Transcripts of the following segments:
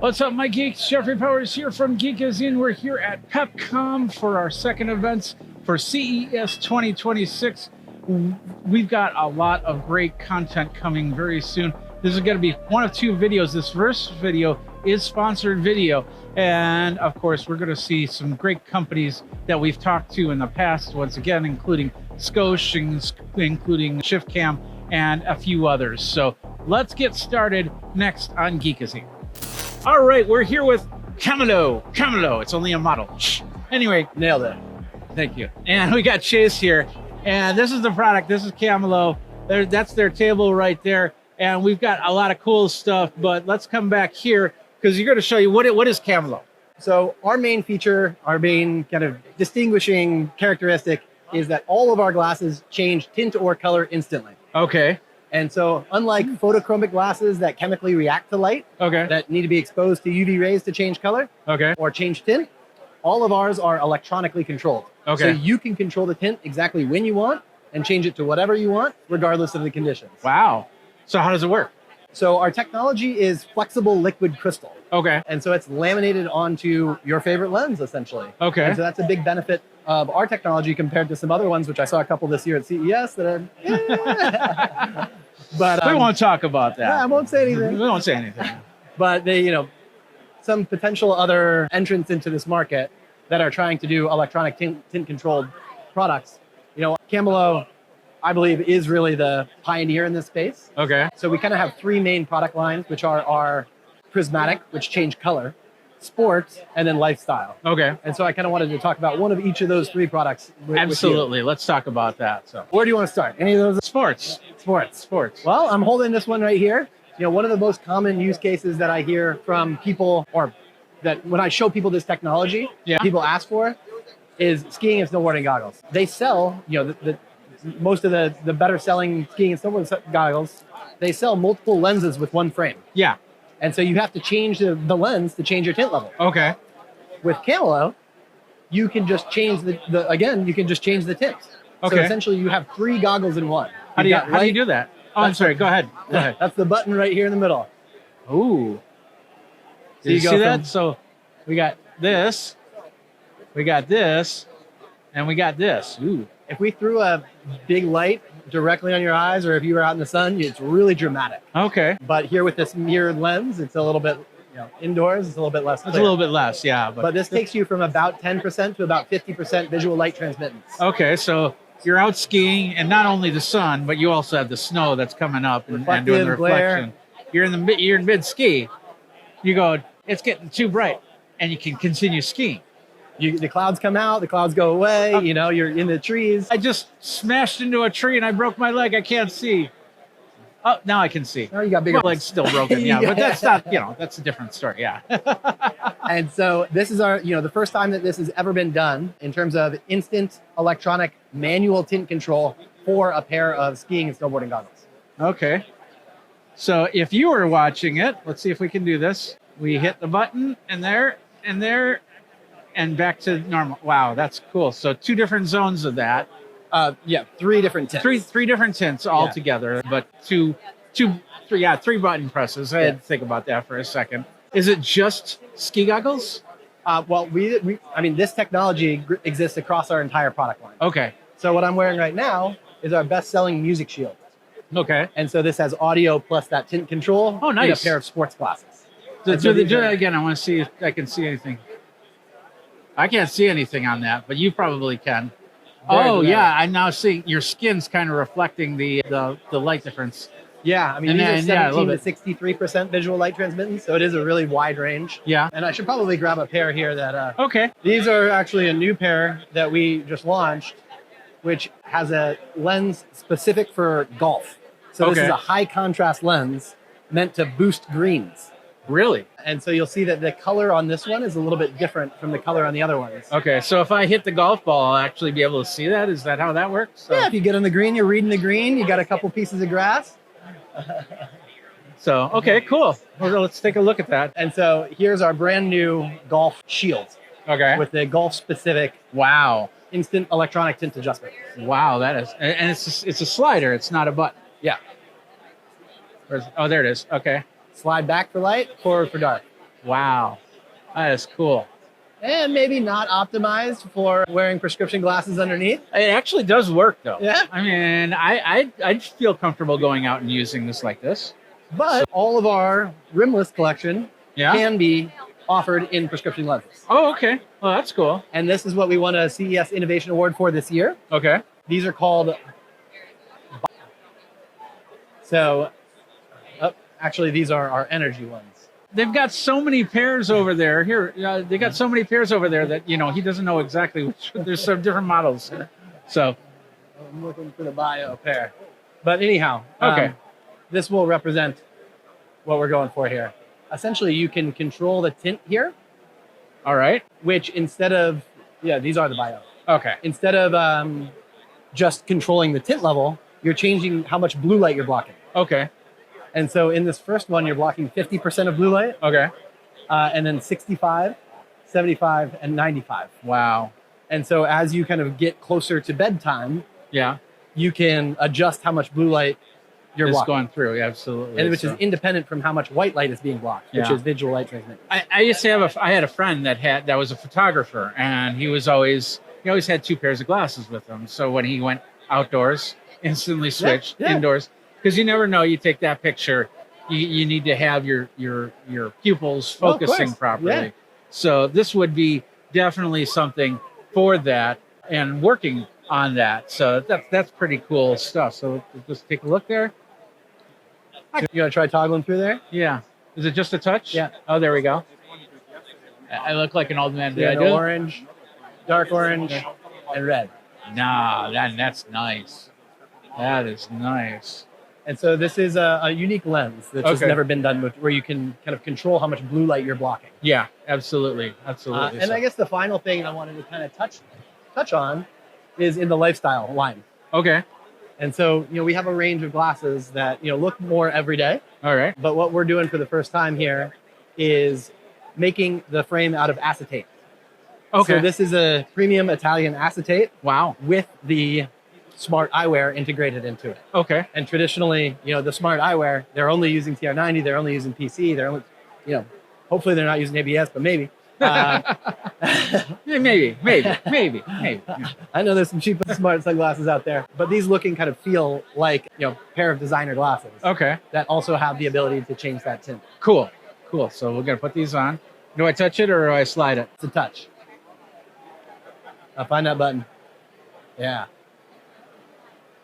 What's up, my geeks? Jeffrey Powers here from Geekazine. We're here at Pepcom for our second event for CES 2026. We've got a lot of great content coming very soon. This is going to be one of two videos. This first video is sponsored video. And of course, we're going to see some great companies that we've talked to in the past, once again, including Scosche, including Shiftcam, and a few others. So let's get started next on Geekazine. All right, we're here with Chamelo. Chamelo, it's only a model. Anyway, Nailed it. thank you. And we got Chase here. And this is the product. This is Chamelo. That's their table right there. And we've got a lot of cool stuff, but let's come back here because you're going to show you what is Chamelo. So our main feature, our main kind of distinguishing characteristic is that all of our glasses change tint or color instantly. Okay. And so unlike photochromic glasses that chemically react to light, Okay. that need to be exposed to UV rays to change color Okay. or change tint, all of ours are electronically controlled. Okay. So you can control the tint exactly when you want and change it to whatever you want, regardless of the conditions. Wow. So how does it work? So our technology is flexible liquid crystal. Okay. And so it's laminated onto your favorite lens, essentially. Okay. And so that's a big benefit of our technology compared to some other ones, which I saw a couple this year at CES that are, but We won't talk about that. yeah, I won't say We anything. won't say anything. But they, some potential other entrants into this market that are trying to do electronic tint controlled products. Chamelo, I believe, is really the pioneer in this space. Okay. So we kind of have three main product lines, which are our prismatic, which change color, sports, and then lifestyle. Okay. And so I kind of wanted to talk about one of each of those three products. with you. Absolutely. Let's talk about that. So Where do you want to start? Any of those? sports. Sports. Well, I'm holding this one right here. One of the most common use cases that I hear from people, or that when I show people this technology, Yeah. people ask for, is skiing and snowboarding goggles. They sell, most of the better selling skiing and snowboarding goggles, they sell multiple lenses with one frame. Yeah. And so you have to change the lens to change your tint level. Okay. With Chamelo, you can just change you can just change the tint. Okay. So essentially you have three goggles in one. How do You've got you do that? Oh, I'm sorry. Go ahead. Go ahead. That's the button right here in the middle. Ooh. So Did you you go see from- that? So we got this, we got this, and we got this. Ooh. If we threw a big light directly on your eyes, or if you were out in the sun, it's really dramatic. Okay. But here with this mirrored lens, it's a little bit, indoors, it's a little bit less clear. It's a little bit less, yeah. But this takes you from about 10% to about 50% visual light transmittance. Okay, so you're out skiing, and not only the sun, but you also have the snow that's coming up and doing the Reflective glare. reflection. You're in mid ski. You go, it's getting too bright, and you can continue skiing. The clouds come out, the clouds go away, you're in the trees. I just smashed into a tree and I broke my leg. I can't see. Oh, now I can see. Oh, you got bigger. My leg's still broken, yeah. But that's not, that's a different story, yeah. And so this is our, the first time that this has ever been done in terms of instant electronic manual tint control for a pair of skiing and snowboarding goggles. Okay. So if you were watching it, let's see if we can do this. We hit the button and there, and back to normal. Wow, that's cool. So two different zones of that. Three different tints. Three different tints all together, but three button presses. I had to think about that for a second. Is it just ski goggles? Well, this technology exists across our entire product line. Okay. So what I'm wearing right now is our best-selling music shield. Okay. And so this has audio plus that tint control. Oh, nice. In a pair of sports glasses. Do that again. I want to see if I can see anything. I can't see anything on that, but you probably can. Oh, yeah. I'm now seeing your skin's kind of reflecting the light difference. Yeah, And these then, are a 17 little to 63% visual light transmittance, so it is a really wide range. Yeah. And I should probably grab a pair here that... Okay. These are actually a new pair that we just launched, which has a lens specific for golf. So this is a high contrast lens meant to boost greens. Really? And so you'll see that the color on this one is a little bit different from the color on the other ones. Okay, so if I hit the golf ball, I'll actually be able to see that? Is that how that works? So, Yeah, if you get on the green, you're reading the green, you got a couple pieces of grass. So, okay, cool. Well, let's take a look at that. And so here's our brand new golf shield Okay. with the golf specific Wow. instant electronic tint adjustment. Wow, that is, and it's a slider. It's not a button. Yeah. Oh, there it is. Okay. Slide back for light, forward for dark. Wow. That is cool. And maybe not optimized for wearing prescription glasses underneath. It actually does work, though. Yeah. I mean, I'd feel comfortable going out and using this like this. But all of our rimless collection Yeah. can be offered in prescription lenses. Oh, okay. Well, that's cool. And this is what we won a CES Innovation Award for this year. Okay. These are called... So, actually, these are our energy ones. They've got so many pairs over there. Here, they got so many pairs over there that, you know, he doesn't know exactly which. There's some different models. So, I'm looking for the bio pair. But anyhow, okay. This will represent what we're going for here. Essentially, you can control the tint here, All right. which instead of, yeah, these are the bio. Okay. Instead of just controlling the tint level, you're changing how much blue light you're blocking. Okay. And so in this first one, you're blocking 50% of blue light, Okay. and then 65, 75, and 95. Wow. And so as you kind of get closer to bedtime, Yeah. you can adjust how much blue light you're It's blocking. going through. Yeah, absolutely. And which So- is independent from how much white light is being blocked, which Yeah. is visual light transmission. I used to have I had a friend that was a photographer, and he always had two pairs of glasses with him. So when he went outdoors, instantly switched yeah. indoors, because you never know. You take that picture, you need to have your pupils focusing properly. Yeah. So this would be definitely something for that and working on that. So that's pretty cool stuff. So just take a look there. You want to try toggling through there? Yeah. Is it just a touch? Yeah. Oh, there we go. I look like an old man. Yeah, I do? orange, dark orange, and red. Nah, that's nice. That is nice. And so this is a unique lens that's just Okay. never been done with, where you can kind of control how much blue light you're blocking. Yeah, absolutely. Absolutely. And I guess the final thing I wanted to kind of touch on is in the lifestyle line. Okay. And so, we have a range of glasses that, look more everyday. All right. But what we're doing for the first time here is making the frame out of acetate. Okay. So this is a premium Italian acetate Wow. with the smart eyewear integrated into it. Okay. And traditionally, the smart eyewear, they're only using TR90, they're only using PC, they're only, hopefully they're not using ABS, but maybe. Yeah, maybe. Yeah. I know there's some cheap smart sunglasses out there, but these look and kind of feel like, pair of designer glasses Okay. that also have the ability to change that tint. Cool. So we're gonna put these on. Do I touch it or do I slide it? It's a touch. I'll find that button. Yeah.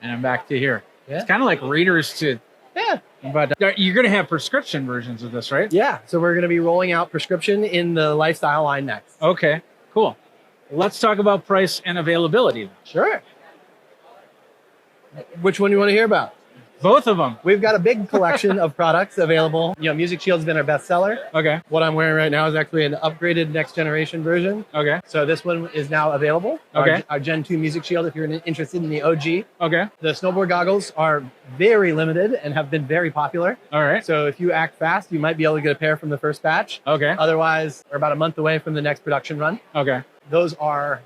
And I'm back to here. Yeah. It's kind of like readers to. Yeah. But you're gonna have prescription versions of this, right? Yeah. So we're going to be rolling out prescription in the lifestyle line next. Okay. Cool. Let's talk about price and availability. Sure. Which one do you want to hear about? Both of them. We've got a big collection of products available. Music Shield's been our bestseller. Okay. What I'm wearing right now is actually an upgraded next generation version. Okay. So this one is now available. Okay. Our Gen 2 Music Shield, if you're interested in the OG. Okay. The snowboard goggles are very limited and have been very popular. All right. So if you act fast, you might be able to get a pair from the first batch. Okay. Otherwise, we're about a month away from the next production run. Okay. Those are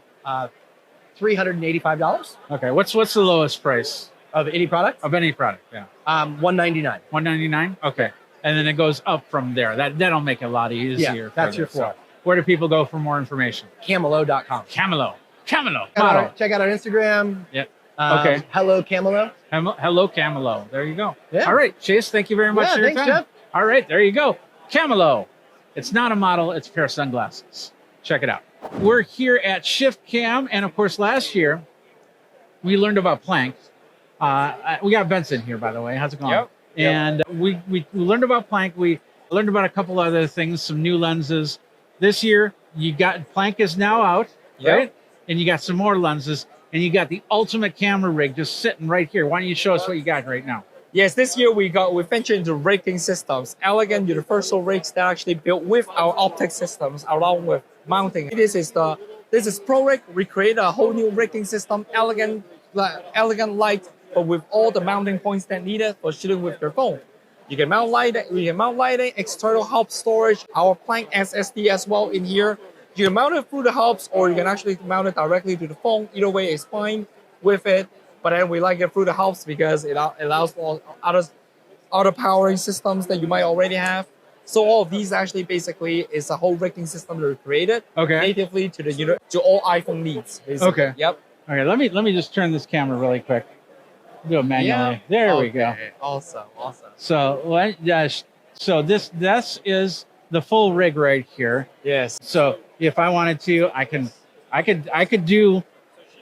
$385 Okay. What's the lowest price of any product. of any product? Yeah. $199. $199. Okay. And then it goes up from there. That'll make it a lot easier. Yeah, that's for your them. floor. So where do people go for more information? Camelo.com. Chamelo. Check out our Instagram. Yep. Okay. Hello, Camelo. Hello, Chamelo. There you go. Yeah. All right, Chase. Thank you very much for your thanks, time. Jeff. All right, there you go. Camelo. It's not a model. It's a pair of sunglasses. Check it out. We're here at Shiftcam, and of course, last year we learned about Planck. We got Benson here, by the way. How's it going? Yep. And we learned about Planck. We learned about a couple other things, some new lenses. This year, you got Planck is now out, Yep. right? And you got some more lenses, and you got the ultimate camera rig just sitting right here. Why don't you show us what you got right now? Yes, this year we ventured into rigging systems, elegant universal rigs that are actually built with our optic systems along with mounting. This is Pro Rig. We create a whole new rigging system, elegant light, but with all the mounting points that needed for shooting with your phone. You can mount lighting, external hub storage, our Planck SSD as well in here. You can mount it through the hubs, or you can actually mount it directly to the phone. Either way is fine with it. But then we like it through the hubs because it allows for other powering systems that you might already have. So all of these actually basically is a whole rigging system that we created Okay. natively to the to all iPhone needs. Basically. Okay. Yep. Okay, let me just turn this camera really quick. Do it manually. Yep. There we go. Okay, Awesome. Awesome. So this is the full rig right here. Yes. So if I wanted to, I could do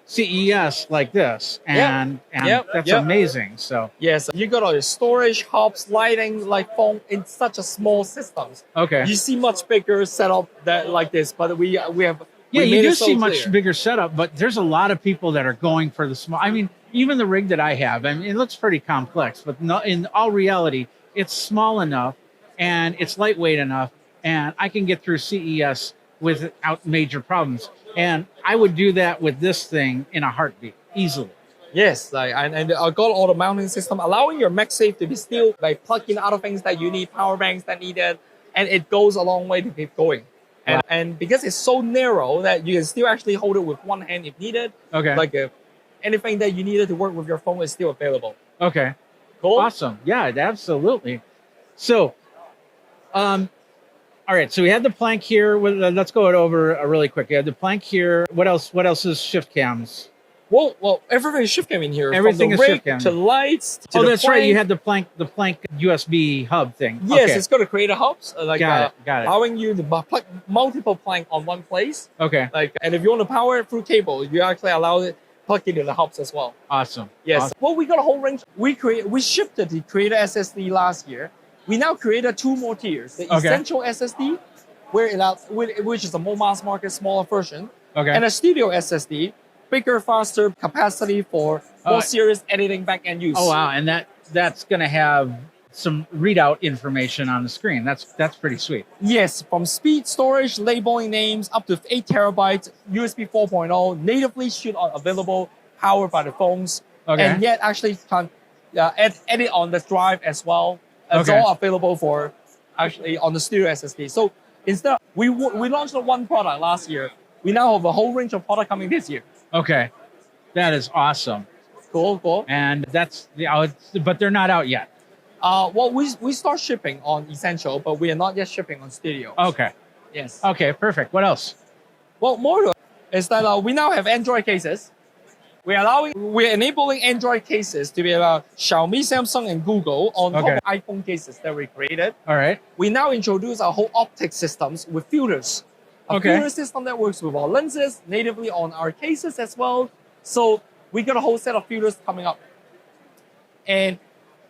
CES like this, and that's Yep. amazing. So Yes. You got all your storage, hubs, lighting, like phone in such a small systems. okay, You see much bigger setup that like this, but we have. yeah, we you made do it so see much clear. bigger setup, but there's a lot of people that are going for the small. I mean, even the rig that I have, I mean, it looks pretty complex, but in all reality, it's small enough and it's lightweight enough, and I can get through CES without major problems. And I would do that with this thing in a heartbeat, easily. Yes, like and I got all the mounting system, allowing your MagSafe to be still like plug in other things that you need, power banks that needed, and it goes a long way to keep going. And because it's so narrow that you can still actually hold it with one hand if needed. Okay. Like anything that you needed to work with your phone is still available. Okay. Cool. Awesome. Yeah, absolutely. So, all right. So we had the Planck here. Let's go it over really quick. We had the Planck here. What else? What else is Shiftcams? Well, everything is Shiftcam in here. Everything from the is rig Shiftcam. to lights. To Oh, the that's right. You Planck. had the Planck USB hub thing. Yes, Okay. it's going to create a hubs, Got it. allowing you to plug multiple Planck on one place. Okay. And if you want to power it through cable, you actually allow it plug into the hubs as well. Awesome. Yes. Awesome. Well, we got a whole range. We shipped the creator SSD last year. We now created 2 more tiers: the Okay. essential SSD, which is a more mass market, smaller version, Okay. and a studio SSD, bigger, faster capacity for more serious editing back-end use. Oh wow, and that's gonna have some readout information on the screen. That's pretty sweet. Yes, from speed, storage, labeling names, up to 8 terabytes, USB 4.0, natively shoot on available, powered by the phones, Okay. and yet actually can edit on the drive as well. It's Okay. all available for actually on the studio SSD. So instead, we launched one product last year. We now have a whole range of product coming this year. Okay. That is awesome. Cool. And but they're not out yet. Well, we start shipping on Essential, but we are not yet shipping on Studio. Okay. Yes. Okay, perfect. What else? Well, more to it is that we now have Android cases. We're enabling Android cases to be about Xiaomi, Samsung, and Google on top of iPhone cases that we created. All right. We now introduce our whole optic systems with filters. A filter system that works with our lenses natively on our cases as well. So we got a whole set of filters coming up. And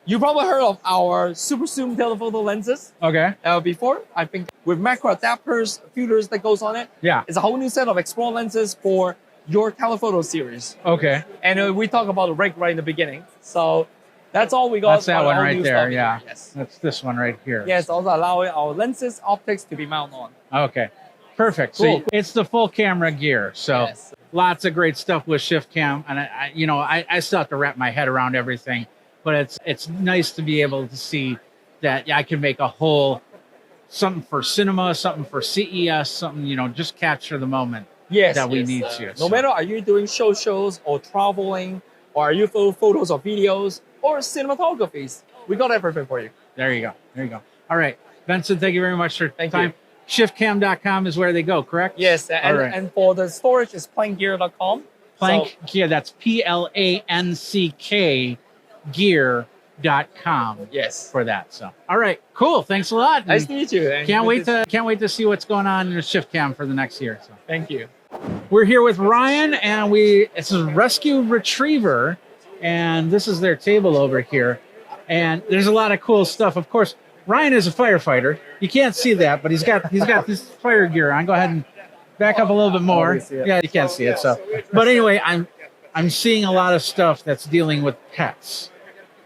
you probably heard of our super zoom telephoto lenses Okay. before. I think with macro adapters, filters that goes on it. Yeah. It's a whole new set of Explore lenses for your telephoto series. Okay. And we talk about the rig right in the beginning. So that's all we got. That's that on one all right new there. stuff. Yeah. Yes. That's this one right here. Yes, also allowing our lenses, optics to be mounted on. Okay. Perfect. Cool. So it's the full camera gear. So Yes. lots of great stuff with Shiftcam, and I still have to wrap my head around everything, but it's nice to be able to see that I can make a whole something for cinema, something for CES, something just capture the moment that we need to. No matter are you doing shows or traveling, or are you photos or videos or cinematographies, we got everything for you. There you go. All right, Benson, thank you very much for your Thank time. you. Shiftcam.com is where they go, correct? Yes, All and, right. and for the storage is plankgear.com. Planck, yeah, that's PLANCK gear.com Yes. for that. So, all right, cool. Thanks a lot. Nice to meet you. and Can't good wait to see what's going on in the Shiftcam for the next year. So. Thank you. We're here with Ryan, and this is Rescue Retriever, and this is their table over here. And there's a lot of cool stuff. Of course, Ryan is a firefighter. You can't see that, but he's got this fire gear on. Go ahead and back up a little bit more. Yeah, you can't see it. So, but anyway, I'm seeing a lot of stuff that's dealing with pets,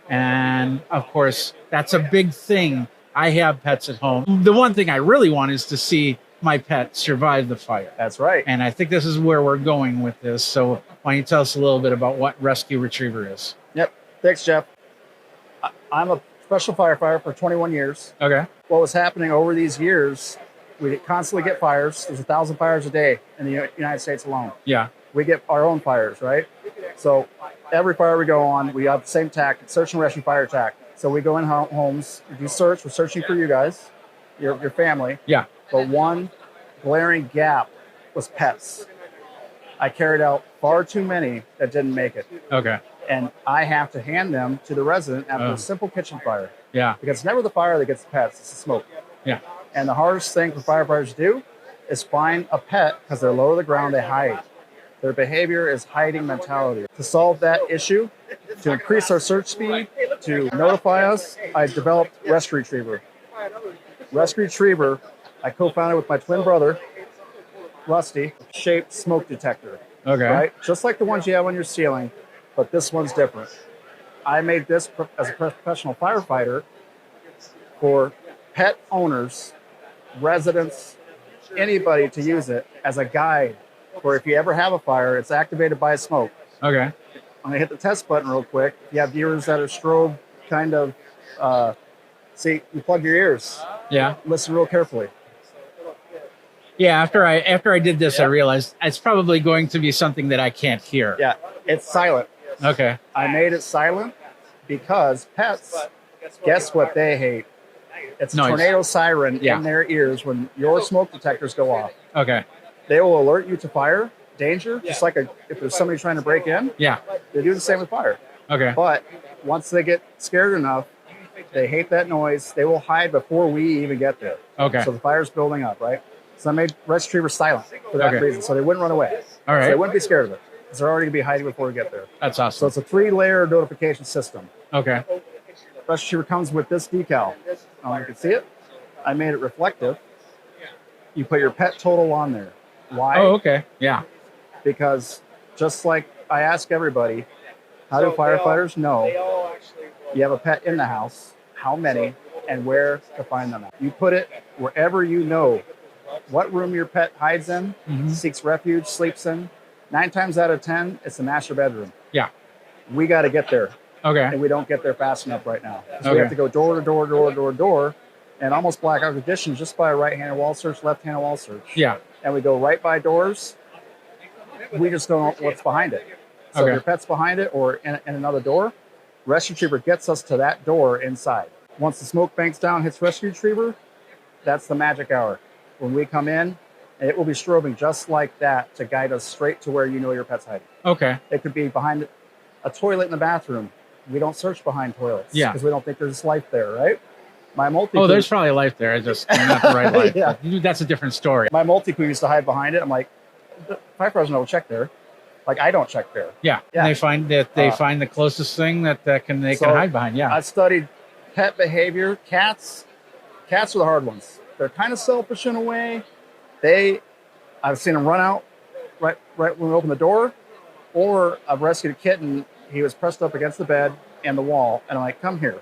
and of course, that's a big thing. I have pets at home. The one thing I really want is to see my pet survive the fire. That's right. And I think this is where we're going with this. So why don't you tell us a little bit about what Rescue Retriever is? Yep. Thanks, Jeff. I'm a professional firefighter for 21 years. Okay. What was happening over these years, we constantly get fires. There's 1,000 fires a day in the United States alone. Yeah. We get our own fires, right? So every fire we go on, we have the same tactic, search and rescue fire attack. So we go in homes, we do search, we're searching for you guys. your family. Yeah. But one glaring gap was pets. I carried out far too many that didn't make it. Okay. And I have to hand them to the resident after a simple kitchen fire. Yeah. Because it's never the fire that gets the pets, it's the smoke. Yeah. And the hardest thing for firefighters to do is find a pet because they're low to the ground, they hide. Their behavior is hiding mentality. To solve that issue, to increase our search speed, to notify us, I developed Rescue Retriever. Rescue Retriever, I co-founded with my twin brother, Rusty, shaped smoke detector. Okay. Right? Just like the ones you have on your ceiling, but this one's different. I made this as a professional firefighter for pet owners, residents, anybody to use it as a guide for if you ever have a fire, it's activated by smoke. Okay. I'm gonna hit the test button real quick. You have viewers that are strobe kind of, see, you plug your ears. Yeah. Listen real carefully. Yeah. After I did this, I realized it's probably going to be something that I can't hear. Yeah, it's silent. Okay. I made it silent because pets, guess what they hate? It's a Noise. tornado siren Yeah. in their ears when your smoke detectors go off. Okay. They will alert you to fire, danger, just like if there's somebody trying to break in, Yeah. they do the same with fire. Okay. But once they get scared enough, they hate that noise, they will hide before we even get there. Okay. So the fire's building up, right? So I made Rescue Retriever silent for that Okay. reason, so they wouldn't run away. All right. So they wouldn't be scared of it, because they're already going to be hiding before we get there. That's So awesome. it's a 3-layer notification system. Okay. Rescue Retriever comes with this decal. You can see it. I made it reflective. You put your pet total on there. Why? Oh, okay. Yeah. Because just like I ask everybody, how do firefighters know you have a pet in the house, how many, and where to find them at? You put it wherever you know what room your pet hides in, seeks refuge, sleeps in. 9 times out of 10, it's the master bedroom. Yeah. We got to get there, Okay. and we don't get there fast enough right now. So we Okay. have to go door to door, door to door to door, and almost black out conditions just by a right-handed wall search, left-handed wall search. Yeah. And we go right by doors. We just don't know what's behind it. So Okay. if your pet's behind it or in another door, Rescue Retriever gets us to that door inside. Once the smoke banks down, hits Rescue Retriever, that's the magic hour. When we come in, it will be strobing just like that to guide us straight to where you know your pet's hiding. Okay. It could be behind a toilet in the bathroom. We don't search behind toilets Yeah. because we don't think there's life there, right? My multi. Oh, there's probably life there. It's just not the right life. Yeah. But that's a different story. My multi-queen used to hide behind it. I'm like, the firefighters don't check there. Like, I don't check there. Yeah. Yeah. And they find that they find the closest thing that they can hide behind. Yeah. I studied pet behavior. Cats are the hard ones. They're kind of selfish in a way. I've seen them run out right when we open the door, or I've rescued a kitten. He was pressed up against the bed and the wall, and I'm like, come here.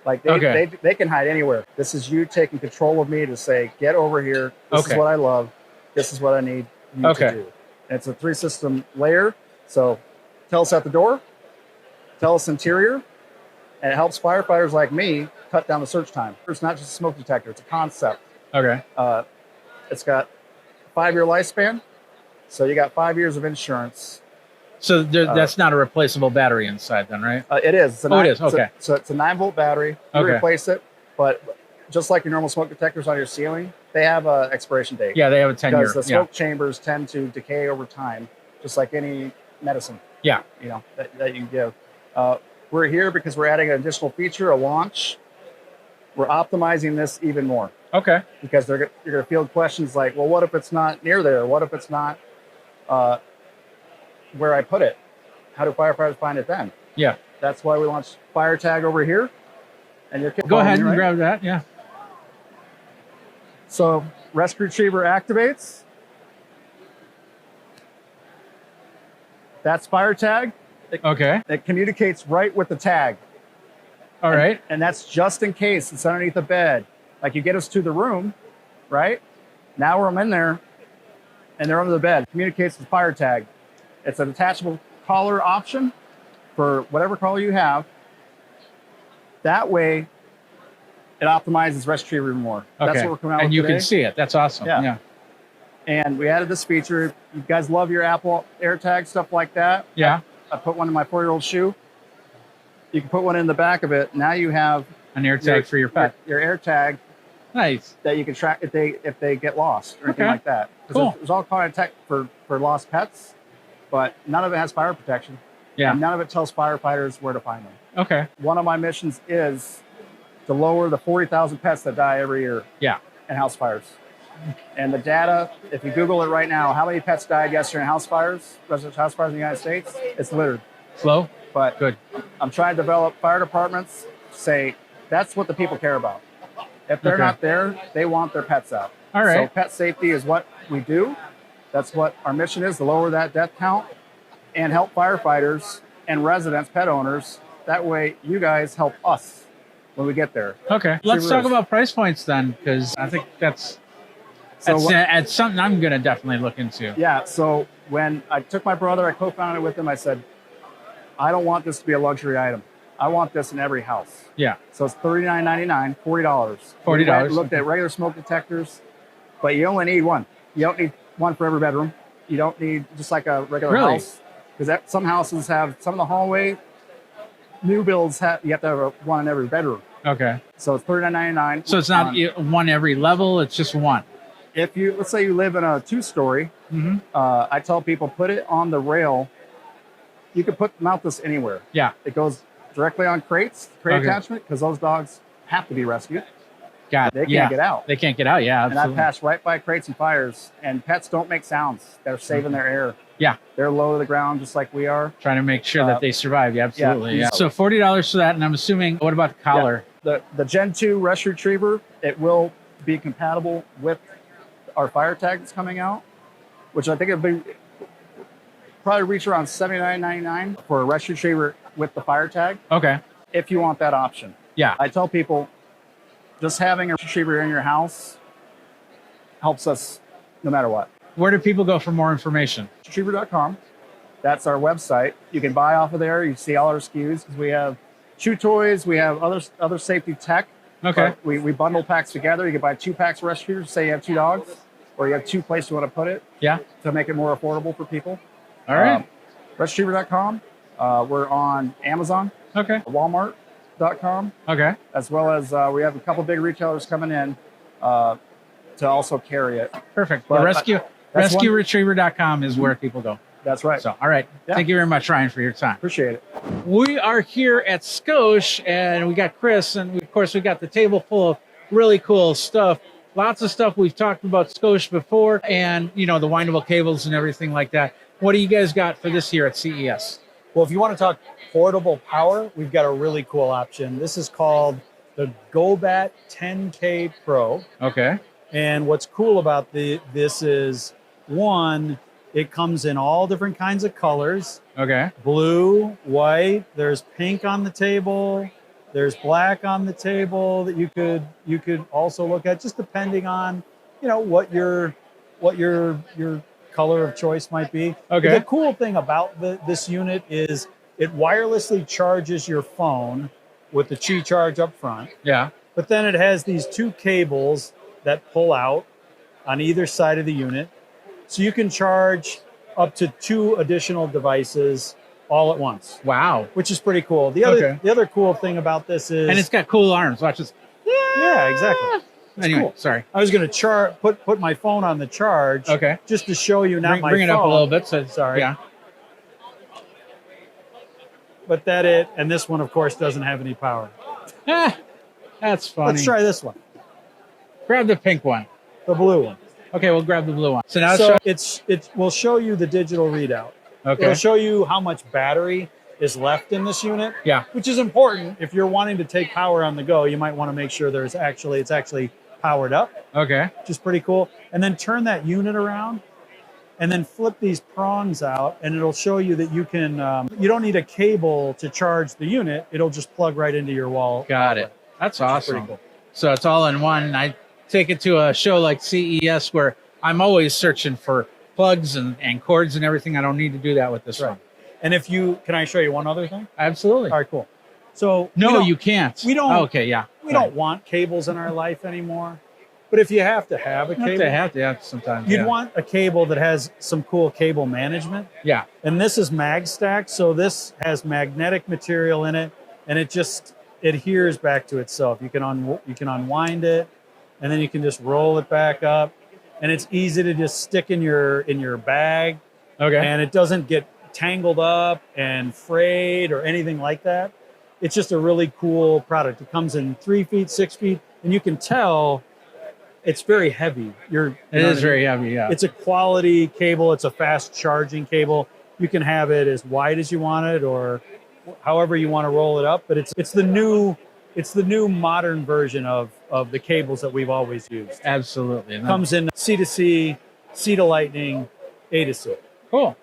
Like they can hide anywhere. This is you taking control of me to say, get over here. This is what I love. This is what I need you to do. And it's a 3-system layer. So tell us at the door, tell us interior, and it helps firefighters like me cut down the search time. It's not just a smoke detector, it's a concept. Okay. It's got a 5-year lifespan. So you got 5 years of insurance. So that's not a replaceable battery inside then, right? It is. It's it is. Okay. So it's a 9-volt battery. You replace it, but just like your normal smoke detectors on your ceiling, they have an expiration date. Yeah, they have a 10-year. Because the smoke chambers tend to decay over time, just like any medicine. Yeah. You know that you can give. We're here because we're adding an additional feature, a launch. We're optimizing this even more. Okay. Because you're going to field questions like, well, what if it's not near there? What if it's not where I put it? How do firefighters find it then? Yeah. That's why we launched Fire Tag over here. And you're go ahead and grab that. Yeah. So Rescue Retriever activates. That's Fire Tag. It communicates right with the tag. All right. And that's just in case it's underneath the bed. Like you get us to the room, right? Now I'm in there and they're under the bed. Communicates with Fire Tag. It's a detachable collar option for whatever collar you have. That way it optimizes Rescue Retriever more. That's what we're coming out with and you today. can see it. That's awesome. Yeah. And we added this feature. You guys love your Apple AirTag, stuff like that. Yeah. I put one in my 4-year-old shoe. You can put one in the back of it. Now you have an AirTag for your pet. Your AirTag Nice. that you can track if they get lost or anything Okay. like that. 'Cause Cool. There's all kind of tech for lost pets, but none of it has fire protection. Yeah. And none of it tells firefighters where to find them. Okay. One of my missions is to lower the 40,000 pets that die every year Yeah. in house fires. And the data, if you Google it right now, how many pets died yesterday in house fires, residential house fires in the United States? It's littered. Slow. But Good. I'm trying to develop fire departments, say that's what the people care about. If they're Okay. not there, they want their pets out. All right. So pet safety is what we do. That's what our mission is, to lower that death count and help firefighters and residents, pet owners. That way you guys help us when we get there. Okay. Let's Sure talk is. about price points then, because I think that's So it's something I'm going to definitely look into. yeah, so when I took my brother, I co-founded it with him, I said, I don't want this to be a luxury item. I want this in every house. Yeah. So it's $39.99, $40. $40. We went, looked at regular smoke detectors, but you only need one. You don't need one for every bedroom. You don't need just like a regular Really? house. Because some houses have, some of the hallway, new builds, you have to have one in every bedroom. Okay. So it's $39.99. So it's not one every level, it's just one. If you, let's say you live in a 2-story, Mm-hmm. I tell people put it on the rail. You can mount this anywhere. Yeah. It goes directly on crate Okay. attachment, because those dogs have to be rescued. Got it. They can't Yeah. get out. They can't get out. Yeah. And I Absolutely. pass right by crates and fires, and pets don't make sounds. They're saving their air. Yeah. They're low to the ground just like we are. Trying to make sure that they survive. Yeah, absolutely. yeah. So $40 for that. And I'm assuming, what about the collar? The Gen 2 Rescue Retriever, it will be compatible with our fire tag that's coming out, which I think it'll be probably reach around $79.99 for a Rescue Retriever with the fire tag, Okay. if you want that option. Yeah. I tell people, just having a retriever in your house helps us no matter what. Where do people go for more information? Retriever.com. That's our website. You can buy off of there. You see all our SKUs, because we have chew toys, we have other safety tech. Okay. But we bundle packs together. You can buy 2 packs of retrievers. Say you have 2 dogs, or you have 2 places you want to put it Yeah. to make it more affordable for people. All right. Retriever.com. We're on Amazon, Okay. Walmart.com, Okay. as well as we have a couple big retailers coming in to also carry it. Perfect. But Well, that's one- RescueRetriever.com is where people go. That's right. So, all right. Yeah. Thank you very much, Ryan, for your time. Appreciate it. We are here at Scosche, and we got Chris, and of course we got the table full of really cool stuff. Lots of stuff we've talked about Scosche before, and the windable cables and everything like that. What do you guys got for this year at CES? Well, if you want to talk portable power, we've got a really cool option. This is called the GoBat 10K Pro. Okay. And what's cool about this is, one, it comes in all different kinds of colors. Okay. Blue, white, there's pink on the table, there's black on the table that you could also look at, just depending on, what your color of choice might be. Okay. The cool thing about this unit is it wirelessly charges your phone with the Qi charge up front, Yeah. but then it has these 2 cables that pull out on either side of the unit. So you can charge up to 2 additional devices all at once, Wow. which is pretty cool. The other cool thing about this is, And it's got cool arms. Watch this. yeah, exactly. Anyway, cool. sorry. I was going to put my phone on the charge, Okay. just to show you, not my Bring it up a phone, little bit. So, Sorry. Yeah. but and this one, of course, doesn't have any power. That's funny. Let's try this one, Grab the pink one. the blue one. Okay, we'll grab the blue one. So now So it will show you the digital readout. okay. It'll show you how much battery is left in this unit. Yeah. Which is important. If you're wanting to take power on the go, you might want to make sure it's actually powered up, Okay. which is pretty cool. And then turn that unit around and then flip these prongs out, and it'll show you that you can, you don't need a cable to charge the unit. It'll just plug right into your wall. Got it. That's awesome. Pretty cool. So it's all in one. I take it to a show like CES where I'm always searching for plugs and cords and everything. I don't need to do that with this Right. one. And can I show you one other thing? Absolutely. All right, cool. So No, we you can't. we don't- Oh, okay, yeah. we don't want cables in our life anymore. But if you have to have a cable, Yeah, sometimes. you'd yeah. want a cable that has some cool cable management. Yeah. And this is MagStack, so this has magnetic material in it, and it just adheres back to itself. You can unwind it, and then you can just roll it back up, and it's easy to just stick in your bag, Okay. and it doesn't get tangled up and frayed or anything like that. It's just a really cool product. It comes in 3 feet, 6 feet, and you can tell it's very heavy. It is very heavy, yeah. It's a quality cable. It's a fast charging cable. You can have it as wide as you want it, or however you want to roll it up. But it's the new modern version of the cables that we've always used. Absolutely. It comes in C to C, C to Lightning, A to C. Cool.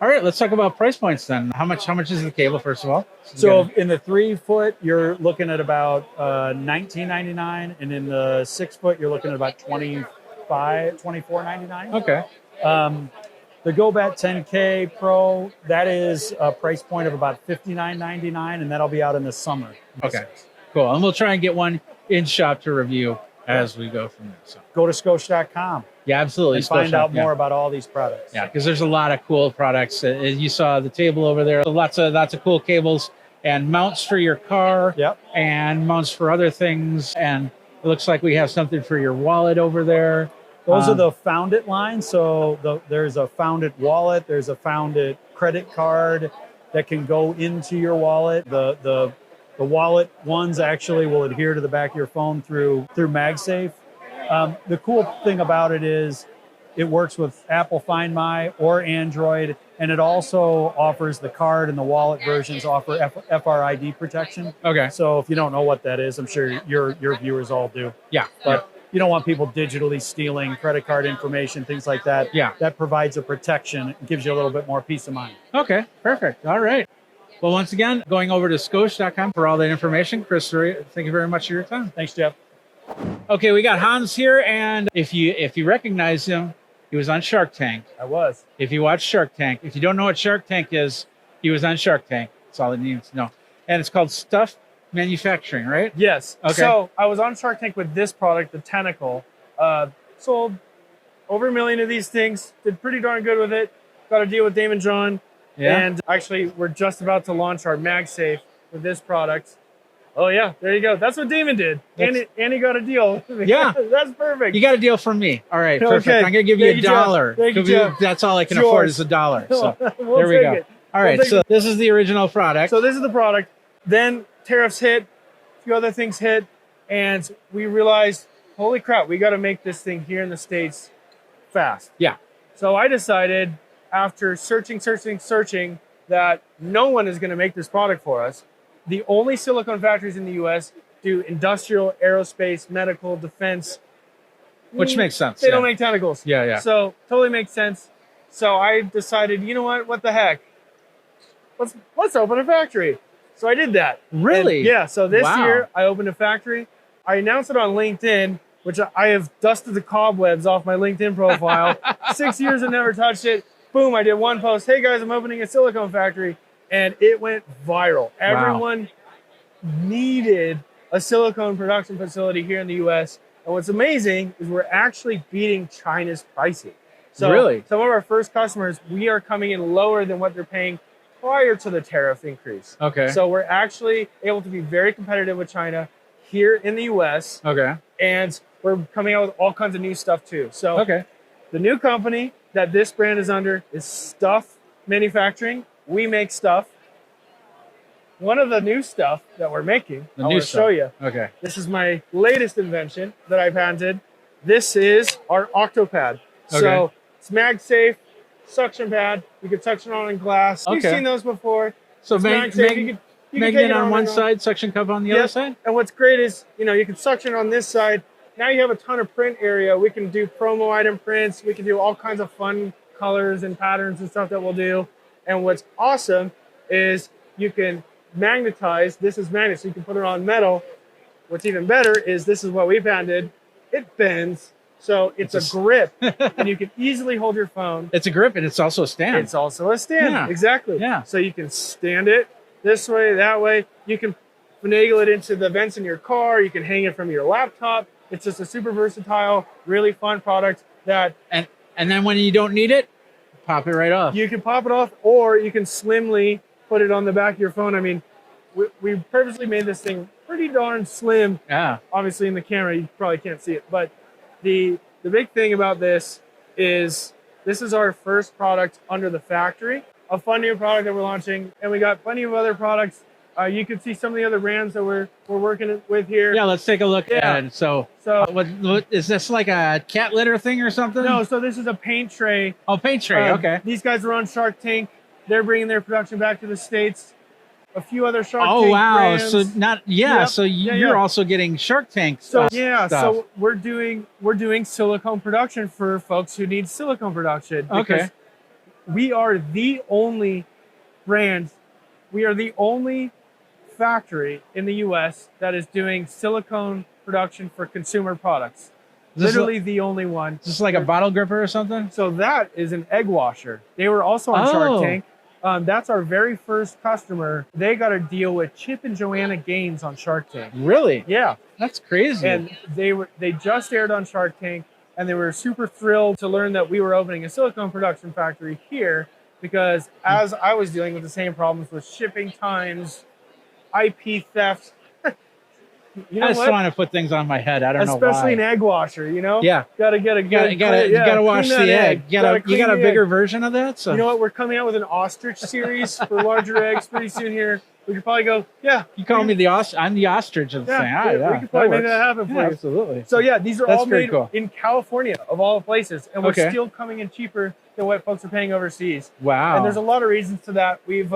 All right, let's talk about price points then. How much is the cable, first of all? So in the 3 foot, you're looking at about $19.99, and in the 6 foot, you're looking at about $24.99. Okay. The GoBat 10K Pro, that is a price point of about $59.99, and that'll be out in the summer. Okay. Cool. And we'll try and get one in shop to review as we go from there. So Go to Scosche.com yeah, absolutely. and find out more Yeah. about all these products. Yeah, because there's a lot of cool products. You saw the table over there. Lots of cool cables and mounts for your car. Yep. And mounts for other things. And it looks like we have something for your wallet over there. Those are the Found It line. So there's a Found It wallet. There's a Found It credit card that can go into your wallet. The wallet ones actually will adhere to the back of your phone through MagSafe. The cool thing about it is it works with Apple Find My or Android, and it also offers the card and the wallet versions offer FRID protection. Okay. So if you don't know what that is, I'm sure your viewers all do. Yeah. But you don't want people digitally stealing credit card information, things like that. Yeah. That provides a protection. It gives you a little bit more peace of mind. Okay. Perfect. All right. Well, once again, going over to Scosche.com for all that information. Chris, thank you very much for your time. Thanks, Jeff. Okay, we got Hans here, and if you recognize him, he was on Shark Tank. I was. If you watch Shark Tank, if you don't know what Shark Tank is, he was on Shark Tank. That's all it needs to know. And it's called Stuff Manufacturing, right? Yes. Okay. So I was on Shark Tank with this product, the Tentacle. Sold over 1 million of these things. Did pretty darn good with it. Got a deal with Damon John. Yeah. And actually, we're just about to launch our MagSafe with this product. Oh, yeah. There you go. That's what Damon did. And he got a deal. Yeah. That's perfect. You got a deal from me. All right, perfect. Okay. I'm going to give you Thank a you, Jeff. dollar. Thank you, Jeff. That's all I can It's afford yours. is a dollar. So We'll there we take go. it. All We'll right, take so it. this is the original product. So this is the product. Then tariffs hit, a few other things hit, and we realized, holy crap, we got to make this thing here in the States fast. Yeah. So I decided, after searching, that no one is going to make this product for us. The only silicone factories in the U.S. do industrial, aerospace, medical, defense. Which makes sense. They don't make tentacles. Yeah, yeah. So totally makes sense. So I decided, you know what the heck? Let's open a factory. So I did that. Really? And yeah. So this Wow. year I opened a factory. I announced it on LinkedIn, which I have dusted the cobwebs off my LinkedIn profile. 6 years and never touched it. Boom, I did one post. Hey guys, I'm opening a silicone factory. And it went viral. Everyone needed a silicone production facility here in the US. And what's amazing is we're actually beating China's pricing. So Really? some of our first customers, we are coming in lower than what they're paying prior to the tariff increase. Okay. So we're actually able to be very competitive with China here in the US. Okay. And we're coming out with all kinds of new stuff too. So Okay. the new company that this brand is under is Stuff Manufacturing. We make stuff. One of the new stuff that we're making, I want to show you. Okay. This is my latest invention that I patented. This is our Octopad. So Okay. it's MagSafe, suction pad. You can suction on in glass. You've Okay. seen those before. So It's MagSafe. You can take magnet it on one and side, suction cup on the Yep. other side? And what's great is, you can suction on this side. Now you have a ton of print area. We can do promo item prints. We can do all kinds of fun colors and patterns and stuff that we'll do. And what's awesome is you can magnetize. This is magnet, so you can put it on metal. What's even better is this is what we patented. It bends, so it's a grip, and you can easily hold your phone. It's a grip and it's also a stand. It's also a stand, Yeah. exactly. Yeah. So you can stand it this way, that way. You can finagle it into the vents in your car. You can hang it from your laptop. It's just a super versatile, really fun product that and then when you don't need it, pop it right off. you can pop it off, or you can slimly put it on the back of your phone. I mean, we purposely made this thing pretty darn slim. Yeah. Obviously in the camera, you probably can't see it. But the big thing about this is our first product under the factory, a fun new product that we're launching. And we got plenty of other products. You can see some of the other brands that we're working with here. Yeah, let's take a look Yeah. at it. So what is this, like a cat litter thing or something? No, so this is a paint tray. Oh, paint tray. Okay. These guys were on Shark Tank. They're bringing their production back to the States. A few other Shark Tank brands. So not Yep. So you're also getting Shark Tank So stuff. so we're doing silicone production for folks who need silicone production. Okay. We are the only brand, we are the only factory in the US that is doing silicone production for consumer products. Literally the only one. Just like a bottle gripper or something? So that is an egg washer. They were also on Shark Tank. That's our very first customer. They got a deal with Chip and Joanna Gaines on Shark Tank. Really? Yeah. That's crazy. And they just aired on Shark Tank, and they were super thrilled to learn that we were opening a silicone production factory here, because as I was dealing with the same problems with shipping times, IP theft, you know I just want to put things on my head. I don't know why. Especially an egg washer, you know? Yeah. Gotta get a good. You gotta wash clean the that egg. You got a bigger version of that? So You know what? We're coming out with an ostrich series for larger eggs pretty soon here. We could probably go, yeah. You call me the ostrich. I'm the ostrich of the thing. We could probably make that happen for you. Absolutely. So yeah, these are That's all very made cool. in California, of all places, and we're Okay. still coming in cheaper than what folks are paying overseas. Wow. And there's a lot of reasons to that. We've,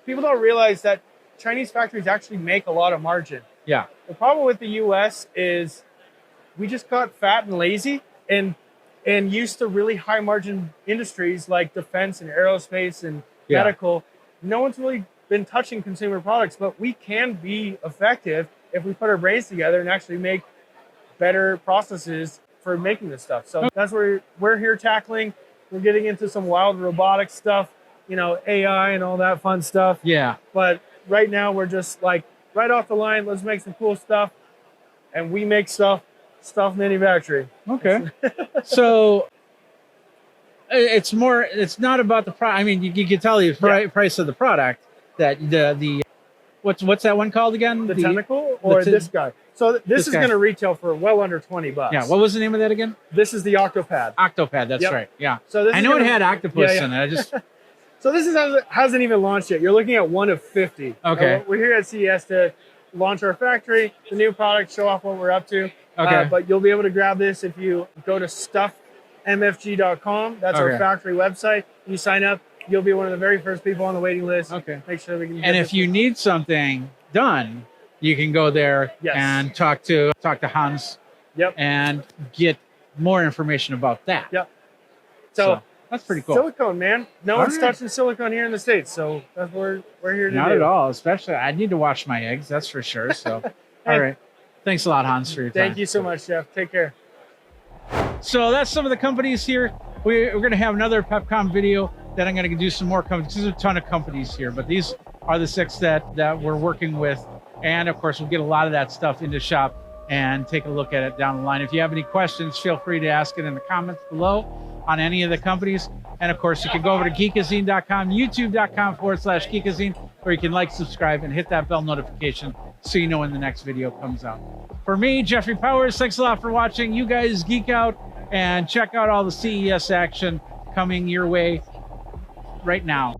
people don't realize that Chinese factories actually make a lot of margin. Yeah. The problem with the U.S. is we just got fat and lazy and used to really high margin industries like defense and aerospace and medical. No one's really been touching consumer products, but we can be effective if we put our brains together and actually make better processes for making this stuff. So that's what we're here tackling. We're getting into some wild robotics stuff, AI and all that fun stuff. Yeah. But right now we're just like right off the line, let's make some cool stuff. And we make stuff manufacturing. Okay. So it's not about the product. I mean, you can tell the price of the product, that the what's that one called again? The tentacle or this guy? So this is guy. going to retail for well under $20. Yeah. What was the name of that again? This is the Octopad. Octopad. That's Yep. right. Yeah. So this I is know gonna- it had octopus Yeah, in it. I just So this hasn't even launched yet. You're looking at one of 50. Okay. We're here at CES to launch our factory, the new product, show off what we're up to. Okay. But you'll be able to grab this if you go to StuffMFG.com. That's our Okay. factory website. You sign up, you'll be one of the very first people on the waiting list. Okay. Make sure we can. And if you need something done, you can go there Yes. and talk to Hans. Yep. And get more information about that. Yep. So that's pretty cool. Silicone, man. No All one's right. touching silicone here in the States, so that's what we're here to Not do. at all. Especially, I need to wash my eggs. That's for sure. So, all right. Thanks a lot, Hans, for your time. Thank you so much, Jeff. Take care. So that's some of the companies here. We're going to have another Pepcom video that I'm going to do some more companies. There's a ton of companies here, but these are the 6 that we're working with. And of course, we'll get a lot of that stuff into shop and take a look at it down the line. If you have any questions, feel free to ask it in the comments below on any of the companies. And of course, you can go over to Geekazine.com, youtube.com/Geekazine, where you can like, subscribe, and hit that bell notification so you know when the next video comes out. For me, Jeffrey Powers, thanks a lot for watching. You guys geek out and check out all the CES action coming your way right now.